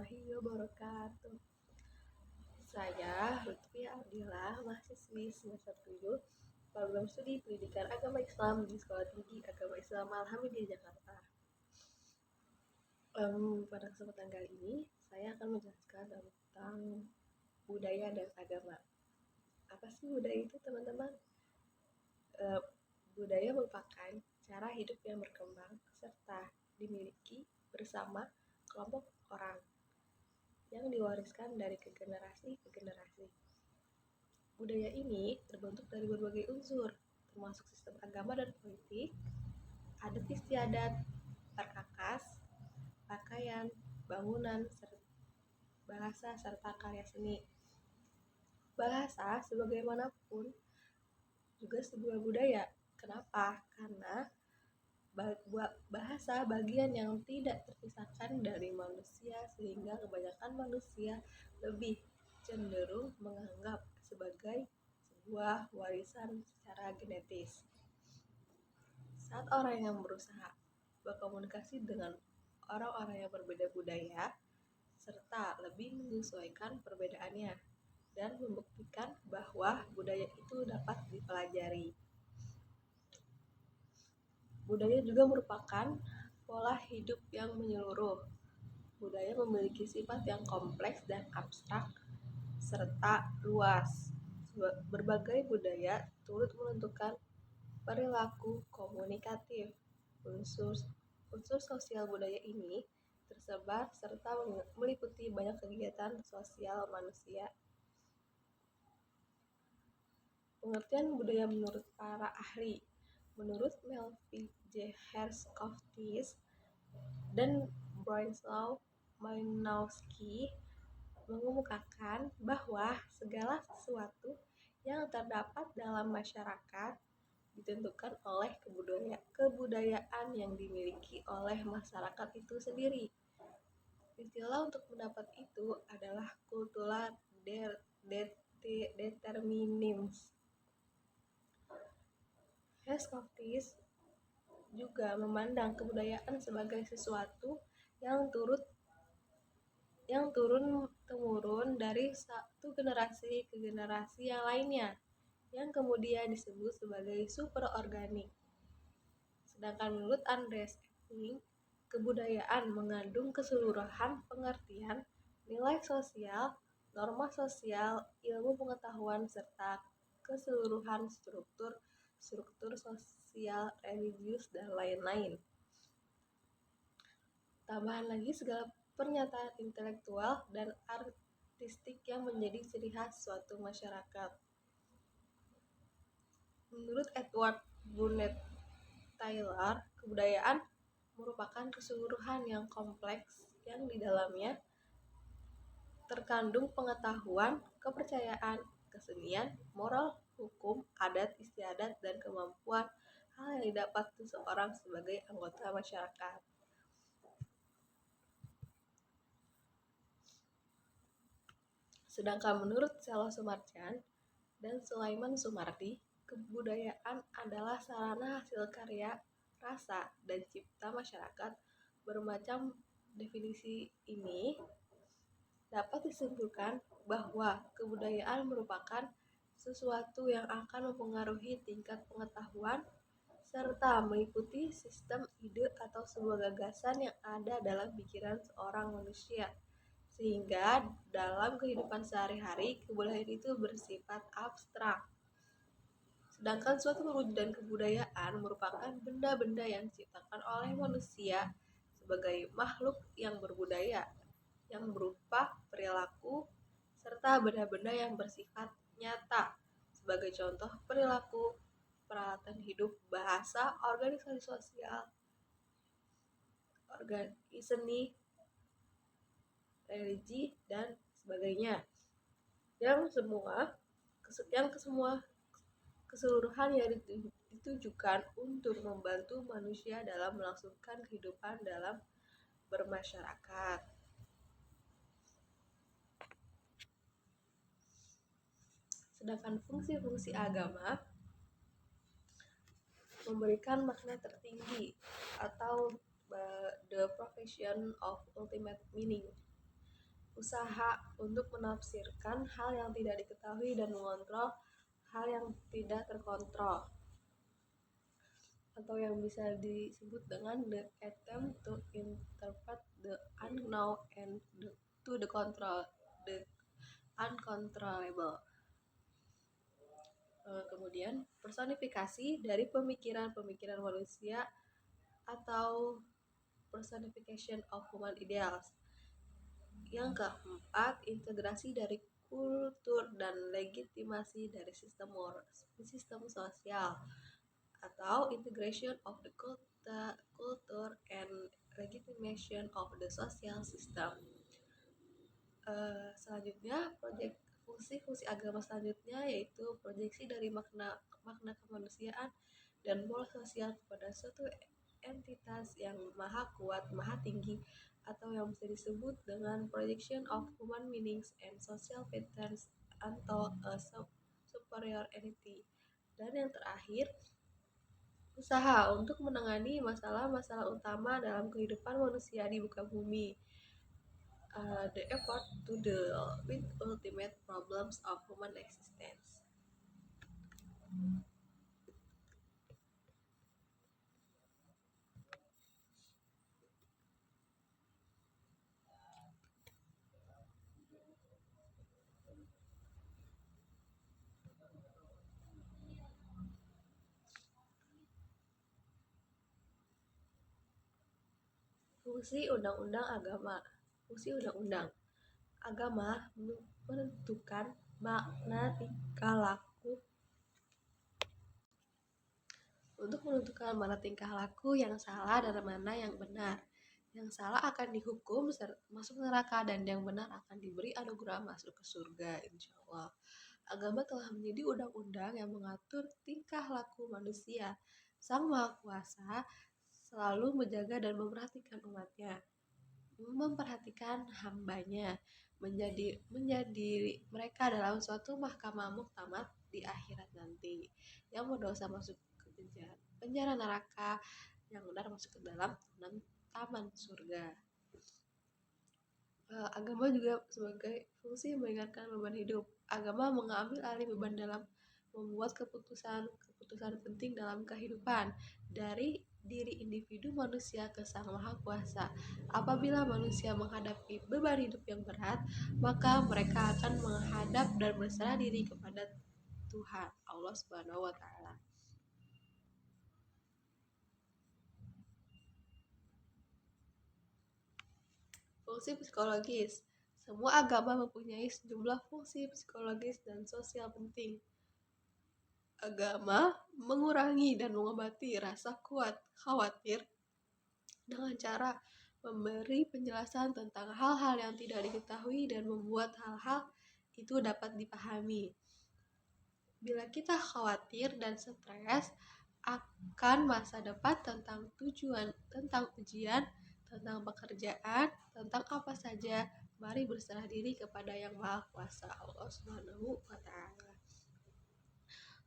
warahmatullahi wabarakatuh. Saya Lutfi Abdillah, mahasiswi semester 7 program studi Pendidikan Agama Islam di Sekolah Tinggi Agama Islam Alhamdulillah Jakarta. Pada kesempatan kali ini, saya akan menjelaskan tentang budaya dan agama. Apa sih budaya itu, teman-teman? Budaya merupakan cara hidup yang berkembang serta dimiliki bersama kelompok orang yang diwariskan dari generasi ke generasi. Budaya ini terbentuk dari berbagai unsur, termasuk sistem agama dan politik, adat istiadat, perkakas, pakaian, bangunan, bahasa, serta karya seni. Bahasa, sebagaimanapun, juga sebuah budaya. Kenapa? Karena bahasa bagian yang tidak terpisahkan dari manusia, sehingga kebanyakan manusia lebih cenderung menganggap sebagai sebuah warisan secara genetis. Saat orang yang berusaha berkomunikasi dengan orang-orang yang berbeda budaya, serta lebih menyesuaikan perbedaannya, dan membuktikan bahwa budaya itu dapat dipelajari. Budaya juga merupakan pola hidup yang menyeluruh. Budaya memiliki sifat yang kompleks dan abstrak serta luas. Berbagai budaya turut menentukan perilaku komunikatif. Unsur sosial budaya ini tersebar serta meliputi banyak kegiatan sosial manusia. Pengertian budaya menurut para ahli. Menurut Melvin J. Herskovits dan Bronislaw Malinowski mengemukakan bahwa segala sesuatu yang terdapat dalam masyarakat ditentukan oleh kebudayaan yang dimiliki oleh masyarakat itu sendiri. Istilah untuk pendapat itu adalah cultural determinism. Herskovits juga memandang kebudayaan sebagai sesuatu yang turun-temurun dari satu generasi ke generasi yang lainnya, yang kemudian disebut sebagai superorganik. Sedangkan menurut Andres Epting, kebudayaan mengandung keseluruhan pengertian, nilai sosial, norma sosial, ilmu pengetahuan, serta keseluruhan struktur sosial, religius, dan lain-lain. Tambahan lagi segala pernyataan intelektual dan artistik yang menjadi ciri khas suatu masyarakat. Menurut Edward Burnett Taylor, kebudayaan merupakan keseluruhan yang kompleks yang di dalamnya terkandung pengetahuan, kepercayaan, kesenian, moral, hukum, adat istiadat, dan kemampuan hal yang didapat seseorang sebagai anggota masyarakat. Sedangkan menurut Selo Sumarjan dan Sulaiman Sumardi, kebudayaan adalah sarana hasil karya, rasa, dan cipta masyarakat. Bermacam definisi ini dapat disimpulkan bahwa kebudayaan merupakan sesuatu yang akan mempengaruhi tingkat pengetahuan serta mengikuti sistem ide atau sebuah gagasan yang ada dalam pikiran seorang manusia, sehingga dalam kehidupan sehari-hari kebudayaan itu bersifat abstrak. Sedangkan suatu perwujudan kebudayaan merupakan benda-benda yang diciptakan oleh manusia sebagai makhluk yang berbudaya, yang berupa perilaku, serta benda-benda yang bersifat nyata. Sebagai contoh, perilaku, peralatan hidup, bahasa, organisasi sosial, seni, religi, dan sebagainya. Yang semua keseluruhan yang ditujukan untuk membantu manusia dalam melangsungkan kehidupan dalam bermasyarakat. Sedangkan fungsi-fungsi agama memberikan makna tertinggi atau the profession of ultimate meaning. usaha untuk menafsirkan hal yang tidak diketahui dan mengontrol hal yang tidak terkontrol, atau yang bisa disebut dengan the attempt to interpret the unknown and to the uncontrollable. Kemudian personifikasi dari pemikiran manusia atau personification of human ideals. Yang keempat, integrasi dari kultur dan legitimasi dari sistem sosial, atau integration of the culture and legitimation of the social system. Selanjutnya, fungsi agama selanjutnya yaitu proyeksi dari makna kemanusiaan dan moral sosial kepada suatu entitas yang maha kuat, maha tinggi, atau yang bisa disebut dengan projection of human meanings and social patterns atau superior entity. Dan yang terakhir, usaha untuk menangani masalah-masalah utama dalam kehidupan manusia di muka bumi. The effort to deal with ultimate problems of human existence. Fungsi undang-undang agama. Fungsi undang-undang agama menentukan makna tingkah laku untuk menentukan mana tingkah laku yang salah dan mana yang benar. Yang salah akan dihukum masuk neraka dan yang benar akan diberi anugerah masuk ke surga, insya Allah. Agama telah menjadi undang-undang yang mengatur tingkah laku manusia. Sang Maha Kuasa selalu menjaga dan memperhatikan umatnya, memperhatikan hambanya, menjadi mereka dalam suatu mahkamah muktamad di akhirat nanti. Yang berdosa masuk ke penjara neraka, yang benar masuk ke dalam taman surga. Agama juga sebagai fungsi meringankan beban hidup. Agama mengambil alih beban dalam membuat keputusan penting dalam kehidupan dari diri individu manusia ke Sang Maha Kuasa. Apabila manusia menghadapi beban hidup yang berat, maka mereka akan menghadap dan berserah diri kepada Tuhan Allah Subhanahu wa taala. Fungsi psikologis. Semua agama mempunyai sejumlah fungsi psikologis dan sosial penting. Agama mengurangi dan mengobati rasa khawatir dengan cara memberi penjelasan tentang hal-hal yang tidak diketahui dan membuat hal-hal itu dapat dipahami. Bila kita khawatir dan stres akan masa depan, tentang tujuan, tentang ujian, tentang pekerjaan, tentang apa saja, mari berserah diri kepada Yang Maha Kuasa, Allah Subhanahu wa taala.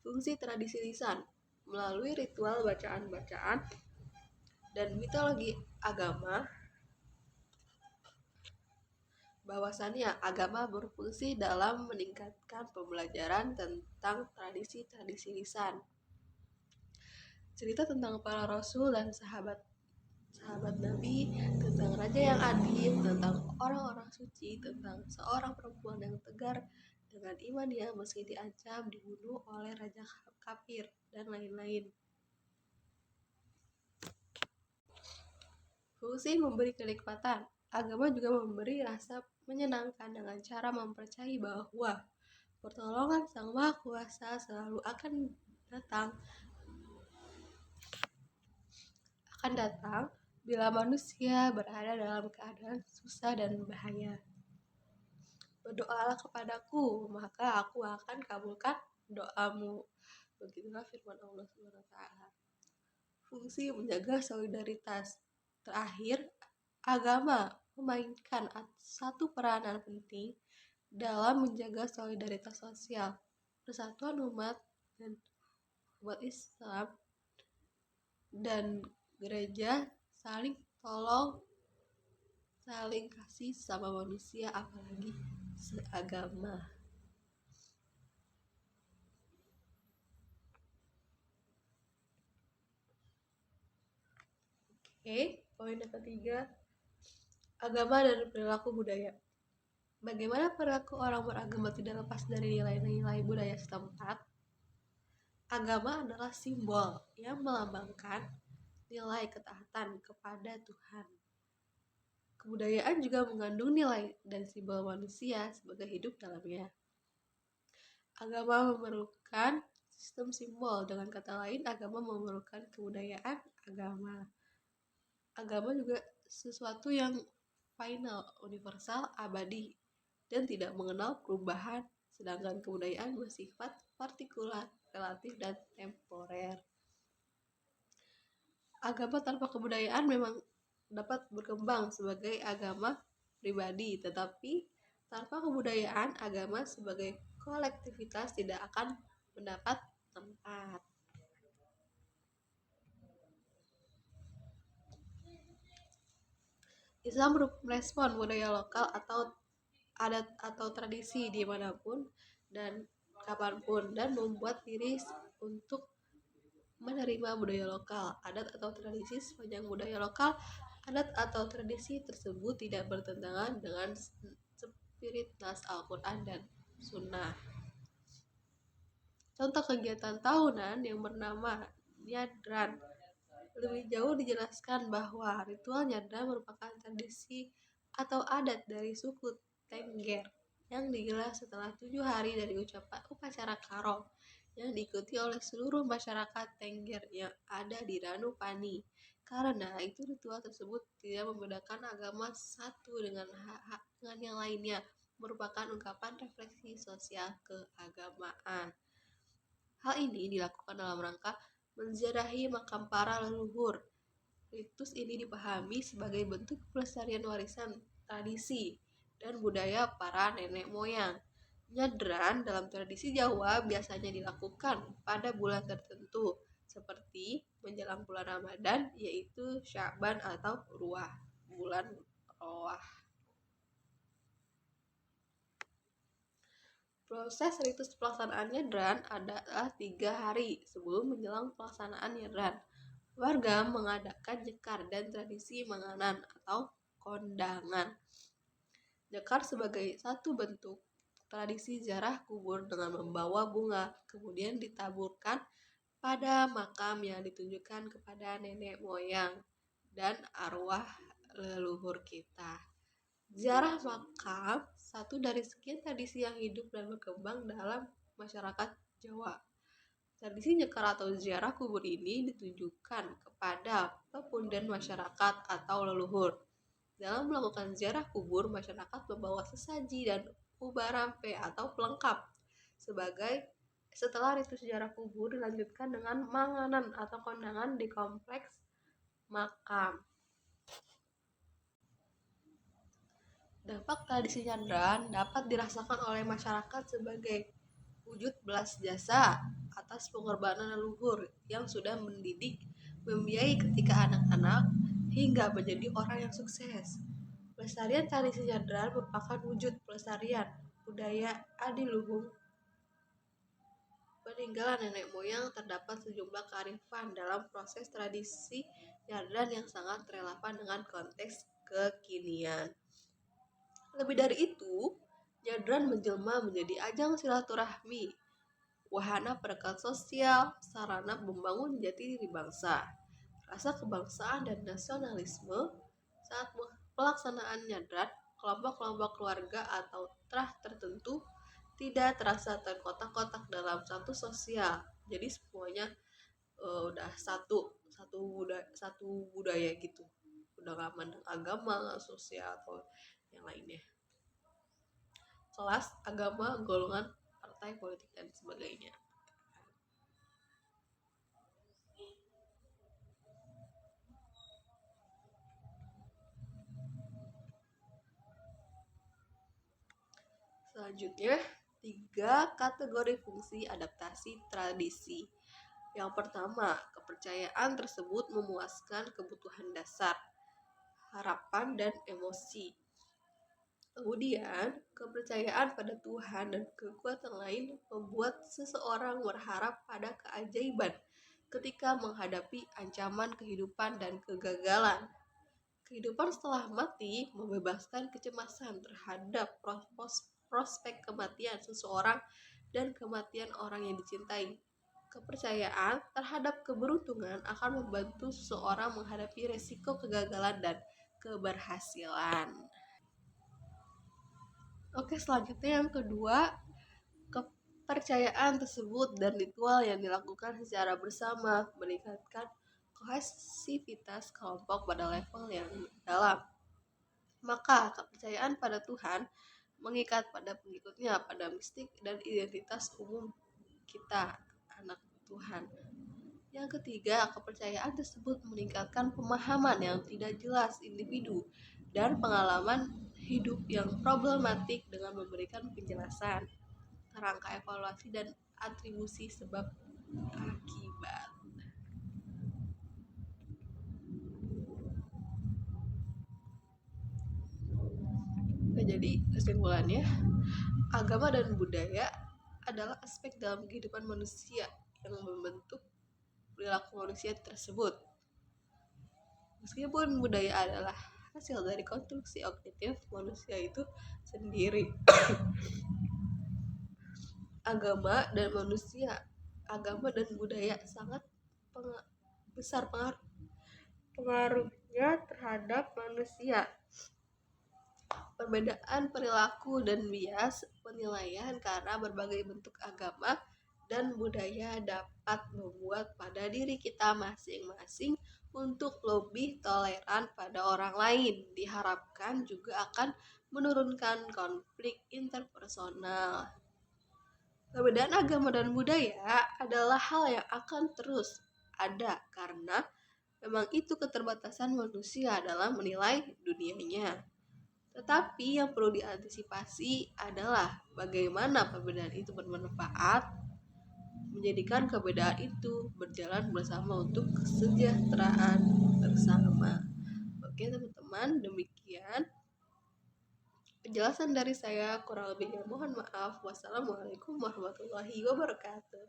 Fungsi tradisi lisan. Melalui ritual bacaan-bacaan dan mitologi agama, bahwasannya agama berfungsi dalam meningkatkan pembelajaran tentang tradisi-tradisi lisan. Cerita tentang para rasul dan sahabat Nabi, tentang raja yang adil, tentang orang-orang suci, tentang seorang perempuan yang tegar dengan imannya meski diancam dibunuh oleh raja kafir, dan lain-lain. Fungsi memberi kenikmatan. Agama juga memberi rasa menyenangkan dengan cara mempercayai bahwa pertolongan Sang Maha Kuasa selalu akan datang bila manusia berada dalam keadaan susah dan bahaya. Berdoalah kepadaku, maka aku akan kabulkan doamu. Begitulah firman Allah SWT. Fungsi menjaga solidaritas. Terakhir, agama memainkan satu peranan penting dalam menjaga solidaritas sosial, persatuan umat Islam dan gereja saling tolong saling kasih sama manusia, apalagi seagama. Oke, poin yang ketiga, agama dan perilaku budaya. Bagaimana perilaku orang beragama tidak lepas dari nilai-nilai budaya setempat? Agama adalah simbol yang melambangkan nilai ketaatan kepada Tuhan. Kebudayaan juga mengandung nilai dan simbol manusia sebagai hidup dalamnya. Agama memerlukan sistem simbol, dengan kata lain agama memerlukan kebudayaan agama. Agama juga sesuatu yang final, universal, abadi, dan tidak mengenal perubahan, sedangkan kebudayaan bersifat partikular, relatif, dan temporer. Agama tanpa kebudayaan memang dapat berkembang sebagai agama pribadi, tetapi tanpa kebudayaan, agama sebagai kolektivitas tidak akan mendapat tempat. Islam merespon budaya lokal atau adat atau tradisi dimanapun dan kapanpun, dan membuat diri untuk menerima budaya lokal, adat atau tradisi sepanjang budaya lokal, adat atau tradisi tersebut tidak bertentangan dengan spirit nas Al-Quran dan Sunnah. Contoh kegiatan tahunan yang bernama Nyadran. Lebih jauh dijelaskan bahwa ritual nyadran merupakan tradisi atau adat dari suku Tengger yang digelar setelah 7 hari dari upacara Karo yang diikuti oleh seluruh masyarakat Tengger yang ada di Ranupani. Karena itu ritual tersebut tidak membedakan agama satu dengan yang lainnya, merupakan ungkapan refleksi sosial keagamaan. Hal ini dilakukan dalam rangka menziarahi makam para leluhur. Ritus ini dipahami sebagai bentuk pelestarian warisan tradisi dan budaya para nenek moyang. Nyadran dalam tradisi Jawa biasanya dilakukan pada bulan tertentu, seperti menjelang bulan Ramadan, yaitu Sya'ban atau bulan Roah. Proses ritus pelaksanaan nyadran adalah 3 hari sebelum menjelang pelaksanaan nyadran. Warga mengadakan jekar dan tradisi menganan atau kondangan. Jekar sebagai satu bentuk tradisi ziarah kubur dengan membawa bunga, kemudian ditaburkan pada makam yang ditunjukkan kepada nenek moyang dan arwah leluhur kita. Ziarah makam satu dari sekian tradisi yang hidup dan berkembang dalam masyarakat Jawa. Tradisi nyekar atau ziarah kubur ini ditujukan kepada pepundan masyarakat atau leluhur. Dalam melakukan ziarah kubur, masyarakat membawa sesaji dan ubarampe atau pelengkap. Setelah ritus ziarah kubur dilanjutkan dengan manganan atau kondangan di kompleks makam. Dampak tradisi nyadran dapat dirasakan oleh masyarakat sebagai wujud belas jasa atas pengorbanan leluhur yang sudah mendidik, membiayai ketika anak-anak hingga menjadi orang yang sukses. Pelestarian tradisi nyadran merupakan wujud pelestarian budaya adiluhung. Peninggalan nenek moyang, terdapat sejumlah kearifan dalam proses tradisi nyadran yang sangat relevan dengan konteks kekinian. Lebih dari itu, nyadran menjelma menjadi ajang silaturahmi, wahana perekat sosial, sarana membangun jati diri bangsa, rasa kebangsaan dan nasionalisme. Saat pelaksanaan nyadran, kelompok-kelompok keluarga atau terah tertentu tidak terasa terkotak-kotak dalam satu sosial. Jadi semuanya udah satu budaya gitu. Udah gak mandang agama, sosial atau yang lainnya. Kelas, agama, golongan, partai politik dan sebagainya. Selanjutnya, 3 kategori fungsi adaptasi tradisi. Yang pertama, kepercayaan tersebut memuaskan kebutuhan dasar. harapan, dan emosi. Kemudian, kepercayaan pada Tuhan dan kekuatan lain membuat seseorang berharap pada keajaiban ketika menghadapi ancaman kehidupan dan kegagalan. Kehidupan setelah mati membebaskan kecemasan terhadap prospek kematian seseorang dan kematian orang yang dicintai. Kepercayaan terhadap keberuntungan akan membantu seseorang menghadapi resiko kegagalan dan keberhasilan. Oke, selanjutnya yang kedua, kepercayaan tersebut dan ritual yang dilakukan secara bersama meningkatkan kohesivitas kelompok pada level yang dalam. Maka kepercayaan pada Tuhan mengikat pada pengikutnya pada mistik dan identitas umum kita, anak Tuhan. Yang ketiga, kepercayaan tersebut meningkatkan pemahaman yang tidak jelas individu dan pengalaman hidup yang problematik dengan memberikan penjelasan, kerangka evaluasi, dan atribusi sebab akibat. Nah, jadi kesimpulannya, agama dan budaya adalah aspek dalam kehidupan manusia yang membentuk perilaku manusia tersebut. Meskipun budaya adalah hasil dari konstruksi kognitif manusia itu sendiri, agama dan budaya sangat besar pengaruhnya terhadap manusia. Perbedaan perilaku dan bias penilaian karena berbagai bentuk agama dan budaya dapat membuat pada diri kita masing-masing untuk lebih toleran pada orang lain. Diharapkan juga akan menurunkan konflik interpersonal. Perbedaan agama dan budaya adalah hal yang akan terus ada karena memang itu keterbatasan manusia dalam menilai dunianya. Tetapi yang perlu diantisipasi adalah bagaimana perbedaan itu bermanfaat, menjadikan perbedaan itu berjalan bersama untuk kesejahteraan bersama. Oke teman-teman, demikian penjelasan dari saya, kurang lebihnya mohon maaf. Wassalamualaikum warahmatullahi wabarakatuh.